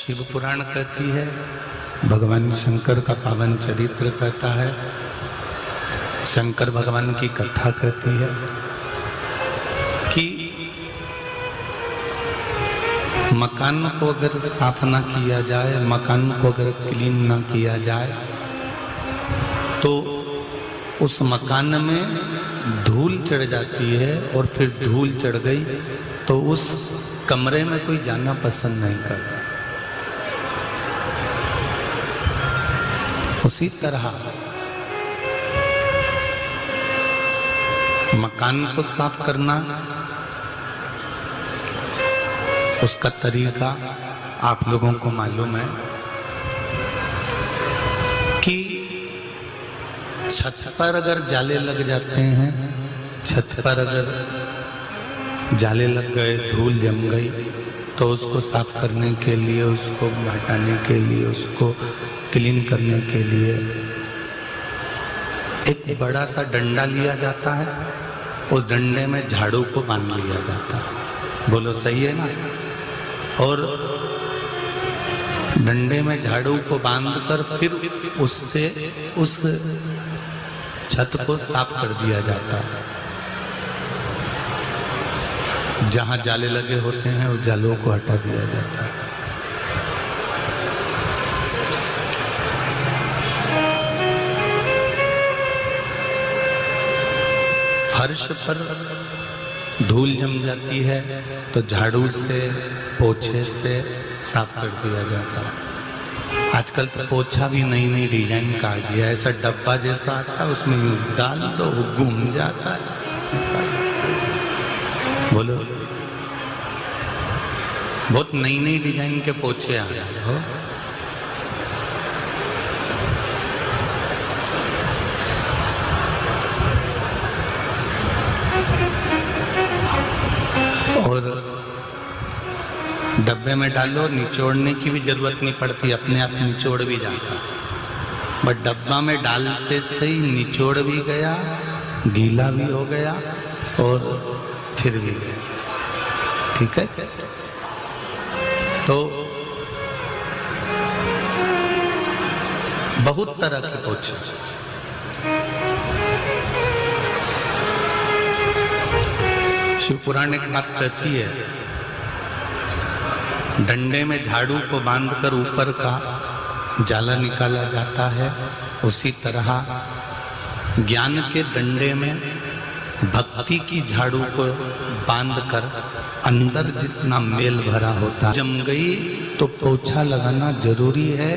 शिव पुराण कहती है, भगवान शंकर का पावन चरित्र कहता है, शंकर भगवान की कथा कहती है कि मकान को अगर साफ ना किया जाए, मकान को अगर क्लीन ना किया जाए तो उस मकान में धूल चढ़ जाती है और फिर धूल चढ़ गई तो उस कमरे में कोई जाना पसंद नहीं करता। उसी तरह मकान को साफ करना, उसका तरीका आप लोगों को मालूम है कि छत पर अगर जाले लग जाते हैं, छत पर अगर जाले लग गए, धूल जम गई तो उसको साफ करने के लिए, उसको हटाने के लिए, उसको क्लीन करने के लिए एक बड़ा सा डंडा लिया जाता है, उस डंडे में झाड़ू को बांध लिया जाता है। बोलो सही है ना? और डंडे में झाड़ू को बांधकर फिर उससे उस छत को साफ कर दिया जाता है। जहां जाले लगे होते हैं उस जालों को हटा दिया जाता है। फर्श पर धूल जम जाती है तो झाड़ू से, पोछे से साफ कर दिया जाता है। आजकल तो पोछा भी नई नई डिजाइन का आ गया, ऐसा डब्बा जैसा आता है, उसमें यूं डाल दो, वो घूम जाता है। बोलो, बहुत नई नई डिजाइन के पोछे आ रहे हो। और डब्बे में डालो, निचोड़ने की भी जरूरत नहीं पड़ती, अपने आप निचोड़ भी जाता। बट डब्बा में डालते से ही निचोड़ भी गया, गीला भी हो गया और फिर भी गया। ठीक है? तो बहुत तरह के पोछे, शिव पुराण एक बात कहती है, डंडे में झाड़ू को बांधकर ऊपर का जाला निकाला जाता है, उसी तरह ज्ञान के डंडे में भक्ति की झाड़ू को बांधकर अंदर जितना मेल भरा होता जम गई तो पोछा लगाना जरूरी है।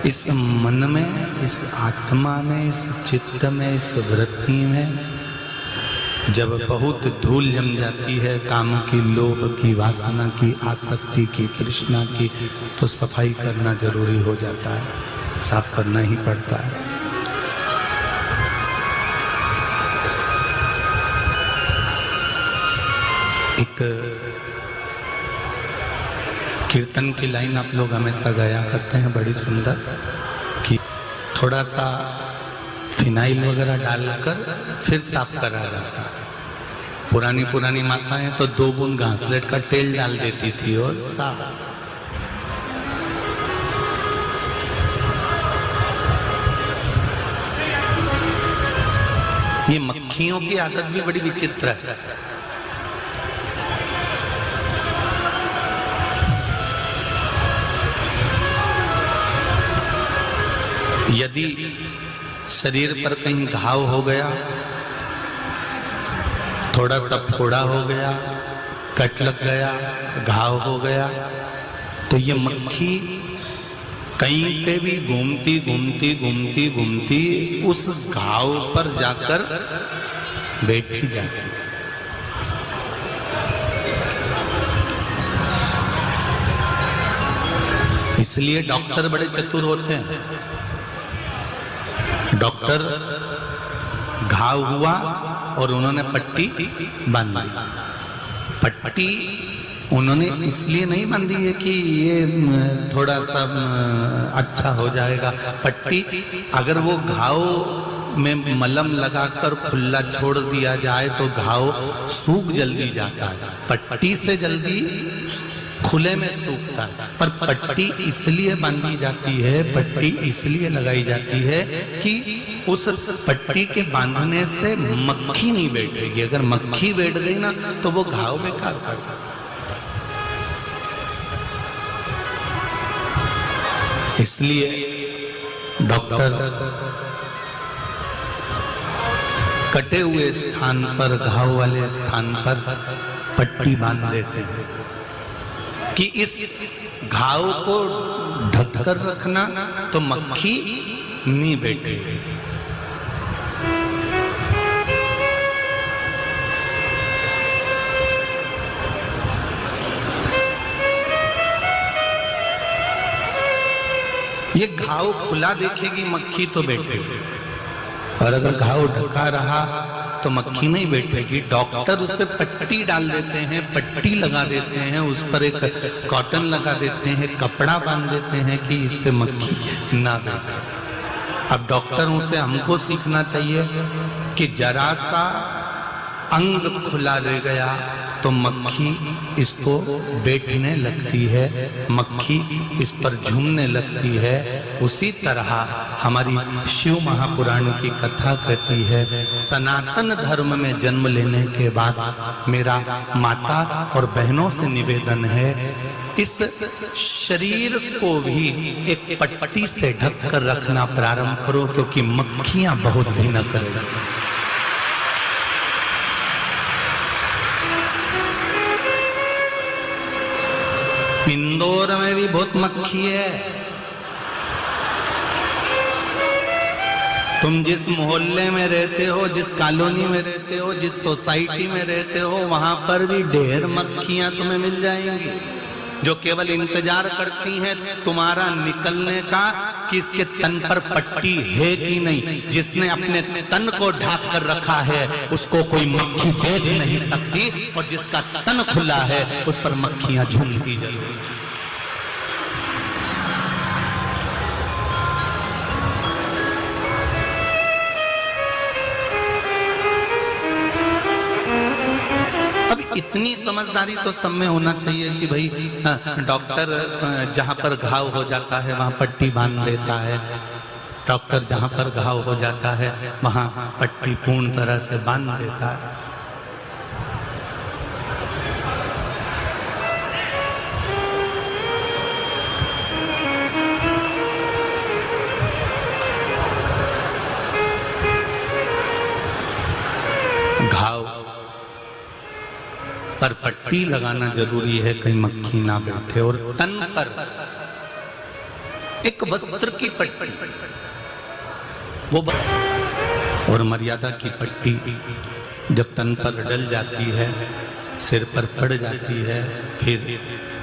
इस मन में, इस आत्मा में, इस चित्त में, इस वृत्ति में जब बहुत धूल जम जाती है, काम की, लोभ की, वासना की, आसक्ति की, तृष्णा की, तो सफाई करना जरूरी हो जाता है, साफ करना ही पड़ता है। एक कीर्तन की लाइन आप लोग हमेशा गाया करते हैं, बड़ी सुंदर, कि थोड़ा सा फिनाइल वगैरह डालकर फिर साफ करा जाता है। पुरानी पुरानी माताएं तो 2 बूंद घासलेट का तेल डाल देती थी और साफ। ये मक्खियों की आदत भी बड़ी विचित्र है। यदि शरीर पर कहीं घाव हो गया, थोड़ा सा फोड़ा हो गया, कट लग गया, घाव हो गया, तो ये मक्खी कहीं पे भी घूमती घूमती घूमती घूमती उस घाव पर जाकर बैठी जाती है। इसलिए डॉक्टर बड़े चतुर होते हैं। डॉक्टर घाव हुआ और उन्होंने पट्टी बांध दी। पट्टी उन्होंने इसलिए नहीं बांधी है कि ये थोड़ा सा अच्छा हो जाएगा। पट्टी अगर वो घाव में मलम लगाकर खुला छोड़ दिया जाए तो घाव सूख जल्दी जाता है, पट्टी से जल्दी खुले में सूखता है। पर पट्टी इसलिए बांधी जाती है, पट्टी इसलिए लगाई जाती है कि उस पट्टी के बांधने से मक्खी नहीं बैठेगी। अगर मक्खी बैठ गई ना तो वो घाव बेकार कर देगा। इसलिए डॉक्टर कटे हुए स्थान पर, घाव वाले स्थान पर पट्टी बांध देते हैं कि इस घाव को ढककर रखना तो मक्खी नहीं बैठेगी। ये घाव खुला देखेगी मक्खी तो बैठेगी, और अगर घाव ढका रहा तो मक्खी नहीं बैठेगी। डॉक्टर उस पर पट्टी डाल देते हैं, पट्टी लगा देते हैं, उस पर एक कॉटन लगा देते हैं, कपड़ा बांध देते हैं कि इस पे मक्खी ना बैठे। अब डॉक्टरों से हमको सीखना चाहिए कि जरा सा अंग खुला रह गया तो मक्खी इसको बैठने लगती है, मक्खी इस पर झूमने लगती है। उसी तरह हमारी शिव महापुराण की कथा कहती है, सनातन धर्म में जन्म लेने के बाद मेरा माता और बहनों से निवेदन है, इस शरीर को भी एक पट्टी से ढक कर रखना प्रारंभ करो, क्योंकि मक्खियां बहुत भिन्न करेंगी। इंदौर में भी बहुत मक्खी है। तुम जिस मोहल्ले में रहते हो, जिस कॉलोनी में रहते हो, जिस सोसाइटी में रहते हो, वहां पर भी ढेर मक्खियां तुम्हें मिल जाएंगी, जो केवल इंतजार करती हैं तुम्हारा निकलने का कि इसके तन पर पट्टी है कि नहीं। जिसने अपने तन को ढाक कर रखा है उसको कोई मक्खी देख नहीं सकती, और जिसका तन खुला है उस पर मक्खियां झूमती जरूर। इतनी समझदारी तो सब में होना चाहिए कि भाई डॉक्टर जहां पर घाव हो जाता है वहां पट्टी बांध देता है, डॉक्टर जहां पर घाव हो जाता है वहां पट्टी पूर्ण तरह से बांध देता है। घाव पर पट्टी लगाना जरूरी है, कहीं मक्खी ना बैठे। और तन पर एक वस्त्र की पट्टी, वो और मर्यादा की पट्टी जब तन पर डल जाती है, सिर पर पड़ जाती है, फिर